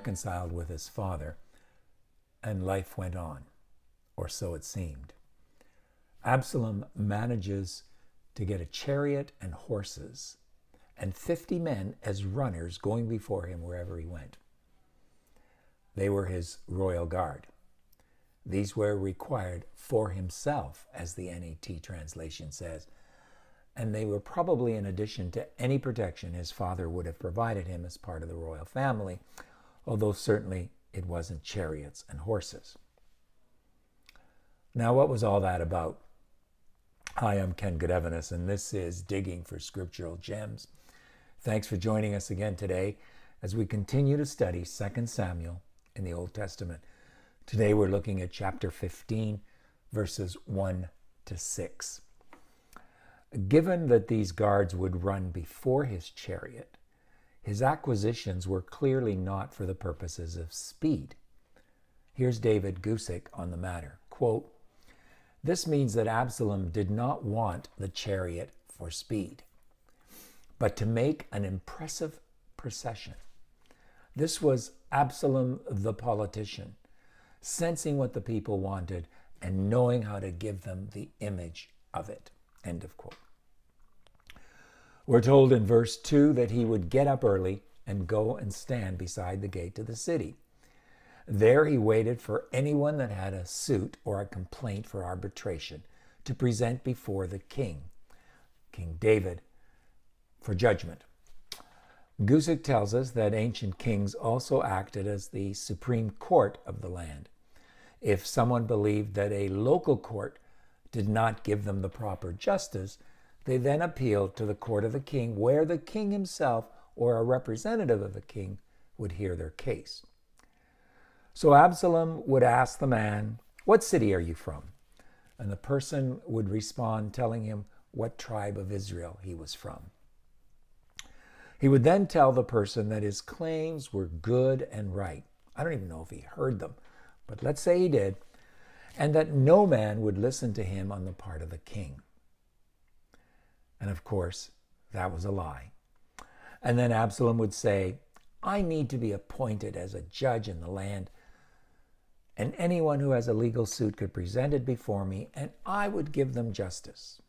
reconciled with his father, and life went on, or so it seemed. Absalom manages to get a chariot and horses, and 50 men as runners going before him wherever he went. They were his royal guard. These were required for himself, as the NET translation says, and they were probably in addition to any protection his father would have provided him as part of the royal family, although certainly it wasn't chariots and horses. Now, what was all that about? Hi, I'm Ken Godevanis, and this is Digging for Scriptural Gems. Thanks for joining us again today as we continue to study 2 Samuel in the Old Testament. Today we're looking at chapter 15, verses 1 to 6. Given that these guards would run before his chariot, his acquisitions were clearly not for the purposes of speed. Here's David Gusick on the matter. Quote, "This means that Absalom did not want the chariot for speed, but to make an impressive procession. This was Absalom the politician, sensing what the people wanted and knowing how to give them the image of it." End of quote. We're told in verse 2 that he would get up early and go and stand beside the gate to the city. There he waited for anyone that had a suit or a complaint for arbitration to present before the king, King David, for judgment. Gusick tells us that ancient kings also acted as the supreme court of the land. If someone believed that a local court did not give them the proper justice, they then appealed to the court of the king, where the king himself or a representative of the king would hear their case. So Absalom would ask the man, "What city are you from?" And the person would respond telling him what tribe of Israel he was from. He would then tell the person that his claims were good and right. I don't even know if he heard them, but let's say he did, and that no man would listen to him on the part of the king. And of course, that was a lie. And then Absalom would say, "I need to be appointed as a judge in the land, and anyone who has a legal suit could present it before me, and I would give them justice."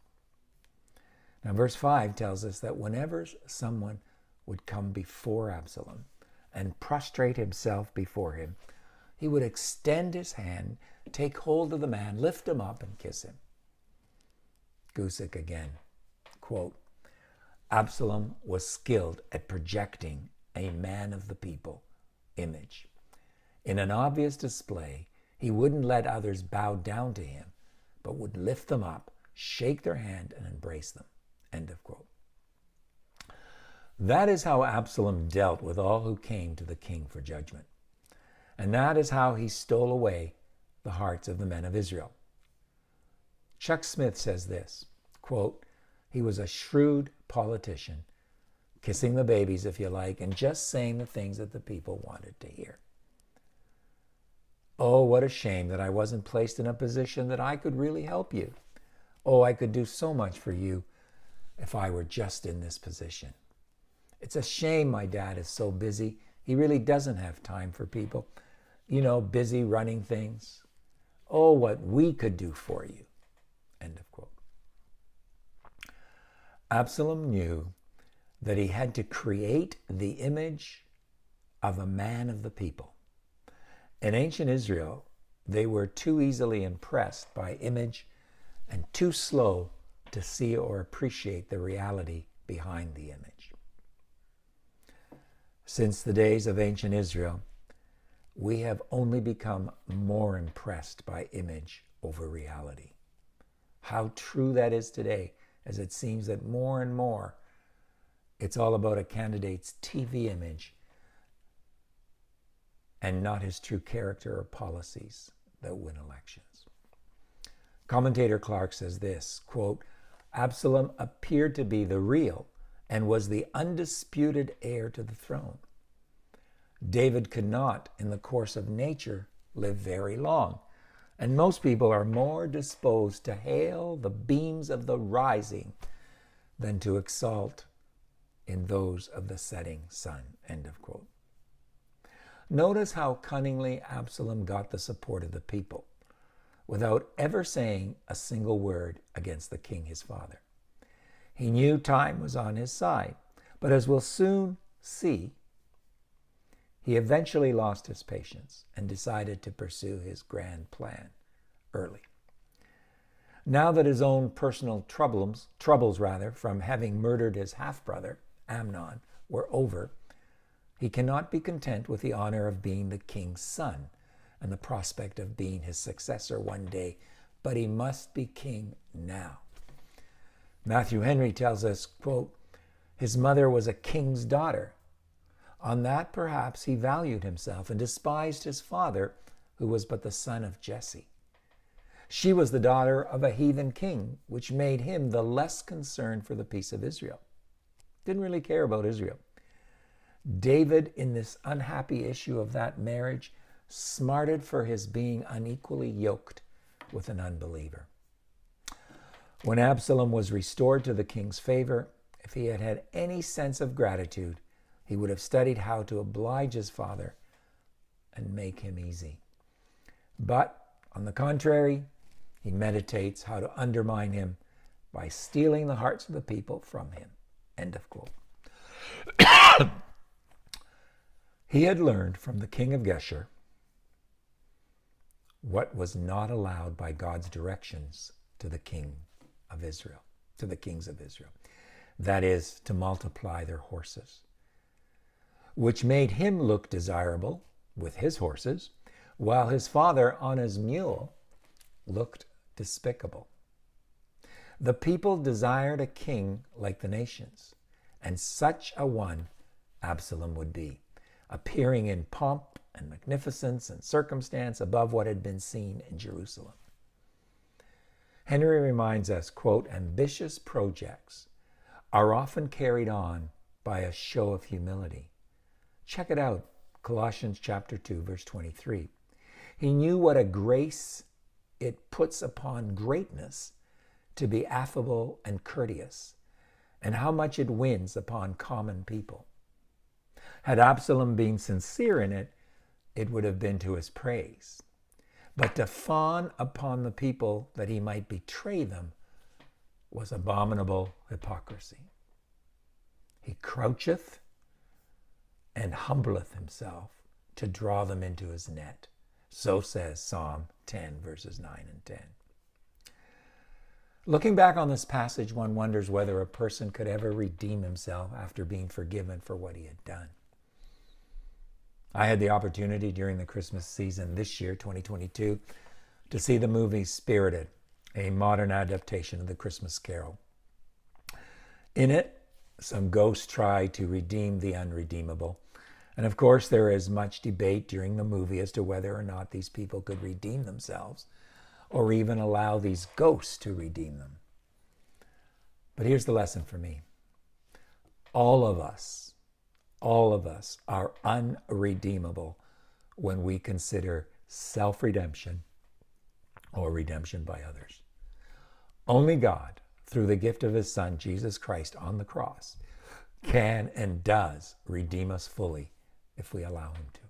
Now, verse 5 tells us that whenever someone would come before Absalom and prostrate himself before him, he would extend his hand, take hold of the man, lift him up, and kiss him. Gusick again, quote, "Absalom was skilled at projecting a man of the people image. In an obvious display, he wouldn't let others bow down to him, but would lift them up, shake their hand, and embrace them." End of quote. That is how Absalom dealt with all who came to the king for judgment. And that is how he stole away the hearts of the men of Israel. Chuck Smith says this, quote, "He was a shrewd politician, kissing the babies, if you like, and just saying the things that the people wanted to hear. Oh, what a shame that I wasn't placed in a position that I could really help you. Oh, I could do so much for you if I were just in this position. It's a shame my dad is so busy. He really doesn't have time for people. Busy running things. Oh, what we could do for you." End of quote. Absalom knew that he had to create the image of a man of the people. In ancient Israel, they were too easily impressed by image and too slow to see or appreciate the reality behind the image. Since the days of ancient Israel, we have only become more impressed by image over reality. How true that is today, as it seems that more and more it's all about a candidate's TV image and not his true character or policies that win elections. Commentator Clark says this, quote, "Absalom appeared to be the real and was the undisputed heir to the throne. David could not, in the course of nature, live very long, and most people are more disposed to hail the beams of the rising than to exalt in those of the setting sun." End of quote. Notice how cunningly Absalom got the support of the people without ever saying a single word against the king, his father. He knew time was on his side, but as we'll soon see, he eventually lost his patience and decided to pursue his grand plan early. Now that his own personal troubles from having murdered his half-brother, Amnon, were over, he cannot be content with the honor of being the king's son and the prospect of being his successor one day, but he must be king now. Matthew Henry tells us, quote, his mother was a king's daughter. On that, perhaps, he valued himself and despised his father, who was but the son of Jesse. She was the daughter of a heathen king, which made him the less concerned for the peace of Israel. Didn't really care about Israel. David, in this unhappy issue of that marriage, smarted for his being unequally yoked with an unbeliever. When Absalom was restored to the king's favor, if he had had any sense of gratitude, he would have studied how to oblige his father and make him easy. But, on the contrary, he meditates how to undermine him by stealing the hearts of the people from him. End of quote. He had learned from the king of Geshur what was not allowed by God's directions to the king of Israel, to the kings of Israel. That is, to multiply their horses, which made him look desirable with his horses, while his father on his mule looked despicable. The people desired a king like the nations, and such a one Absalom would be, appearing in pomp and magnificence and circumstance above what had been seen in Jerusalem. Henry reminds us, quote, ambitious projects are often carried on by a show of humility. Check it out, Colossians chapter 2, verse 23. He knew what a grace it puts upon greatness to be affable and courteous, and how much it wins upon common people. Had Absalom been sincere in it, it would have been to his praise. But to fawn upon the people that he might betray them was abominable hypocrisy. He croucheth and humbleth himself to draw them into his net. So says Psalm 10, verses 9 and 10. Looking back on this passage, one wonders whether a person could ever redeem himself after being forgiven for what he had done. I had the opportunity during the Christmas season this year, 2022, to see the movie Spirited, a modern adaptation of the Christmas Carol. In it, some ghosts try to redeem the unredeemable. And of course, there is much debate during the movie as to whether or not these people could redeem themselves, or even allow these ghosts to redeem them. But here's the lesson for me. All of us are unredeemable when we consider self-redemption or redemption by others. Only God, through the gift of his Son, Jesus Christ, on the cross, can and does redeem us fully if we allow him to.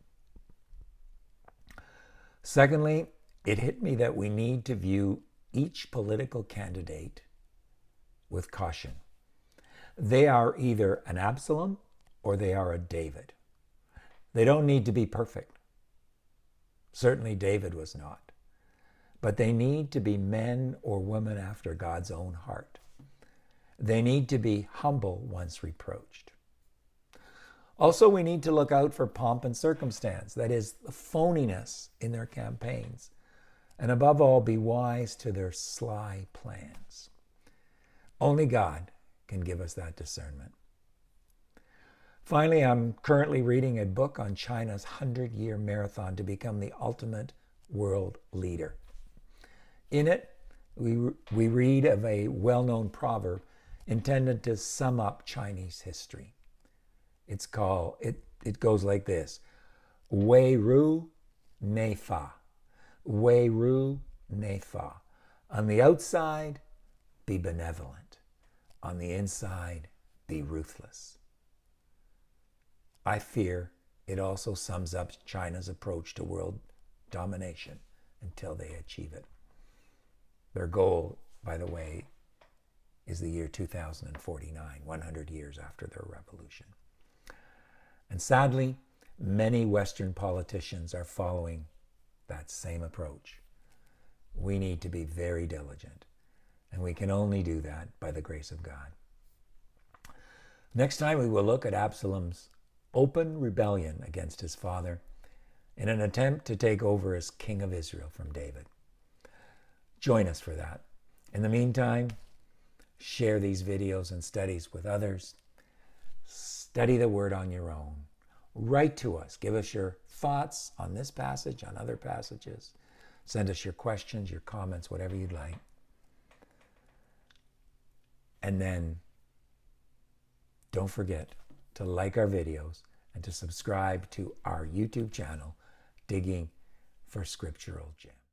Secondly, it hit me that we need to view each political candidate with caution. They are either an Absalom or they are a David. They don't need to be perfect. Certainly David was not. But they need to be men or women after God's own heart. They need to be humble once reproached. Also, we need to look out for pomp and circumstance, that is, the phoniness in their campaigns. And above all, be wise to their sly plans. Only God can give us that discernment. Finally, I'm currently reading a book on China's 100-year marathon to become the ultimate world leader. In it, we read of a well-known proverb intended to sum up Chinese history. It goes like this: Wei Ru Ne Fa. Wei Ru Ne Fa. On the outside, be benevolent. On the inside, be ruthless. I fear it also sums up China's approach to world domination until they achieve it. Their goal, by the way, is the year 2049, 100 years after their revolution. And sadly, many Western politicians are following that same approach. We need to be very diligent, and we can only do that by the grace of God. Next time we will look at Absalom's open rebellion against his father in an attempt to take over as king of Israel from David. Join us for that. In the meantime, share these videos and studies with others. Study the Word on your own. Write to us. Give us your thoughts on this passage, on other passages. Send us your questions, your comments, whatever you'd like. And then don't forget to like our videos and to subscribe to our YouTube channel, Digging for Scriptural Gems.